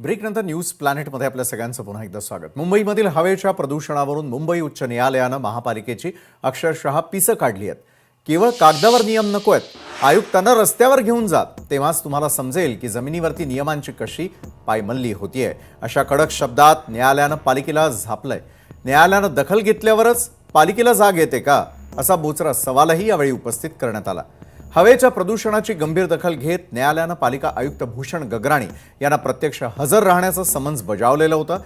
ब्रेकनंतर news प्लॅनेटमध्ये आपल्या सगळ्यांचं पुन्हा एकदा स्वागत। मुंबईमधील हवेच्या प्रदूषणावरून मुंबई उच्च न्यायालयानं महापालिकेची अक्षरशः पिसं काढली आहेत। केवळ कागदावर नियम नको आहेत, आयुक्तांना रस्त्यावर घेऊन जा, तेव्हाच तुम्हाला समजेल की जमिनीवरती नियमांची कशी पायमल्ली होतीये। अशा कडक शब्दात न्यायालयानं पालिकेला झापलंय। न्यायालयानं दखल घेतल्यावरच पालिकेला जाग येते का, असा बोचरा सवालही यावेळी उपस्थित करण्यात आला। हवेच्या प्रदूषणाची गंभीर दखल घेत न्यायालयानं पालिका आयुक्त भूषण गगराणी यांना प्रत्यक्ष हजर राहण्याचं समन्स बजावलेलं होतं।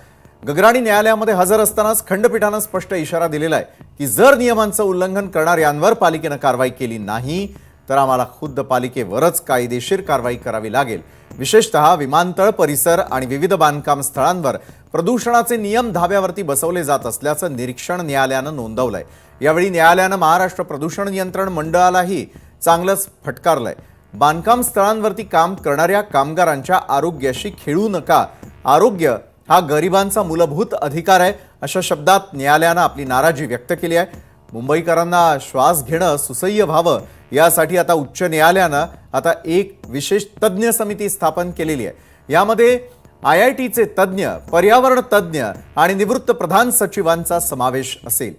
गगराणी न्यायालयामध्ये हजर असतानाच खंडपीठानं स्पष्ट इशारा दिलेला आहे की जर नियमांचं उल्लंघन करणाऱ्यांवर पालिकेनं कारवाई केली नाही तर आम्हाला खुद्द पालिकेवरच कायदेशीर कारवाई करावी लागेल। विशेषतः विमानतळ परिसर आणि विविध बांधकाम स्थळांवर प्रदूषणाचे नियम धाब्यावरती बसवले जात असल्याचं निरीक्षण न्यायालयानं नोंदवलंय। यावेळी न्यायालयानं महाराष्ट्र प्रदूषण नियंत्रण मंडळालाही चांगलंच फटकारलंय। बांधकाम स्थळांवरती काम करणाऱ्या कामगारांच्या आरोग्याशी खेळू नका, आरोग्य हा गरिबांचा मूलभूत अधिकार आहे, अशा शब्दात न्यायालयानं आपली नाराजी व्यक्त केली आहे। मुंबईकरांना श्वास घेणं सुसह्य व्हावं यासाठी आता उच्च न्यायालयानं आता एक विशेष तज्ञ समिती स्थापन केलेली आहे। यामध्ये IITचे तज्ञ, पर्यावरण तज्ञ आणि निवृत्त प्रधान सचिवांचा समावेश असेल।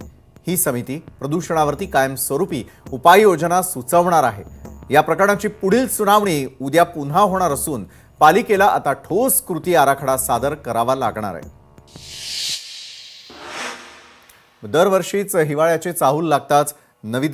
ही समिती प्रदूषणावरती कायमस्वरूपी उपाययोजना सुचवणार आहे। या प्रकरणाची पुढील सुनावणी उद्या पुन्हा होणार असून पालिकेला आता ठोस कृती आराखडा सादर करावा लागणार आहे। दरवर्षीच हिवाळ्याचे चाहूल लागताच नवी दिल्ली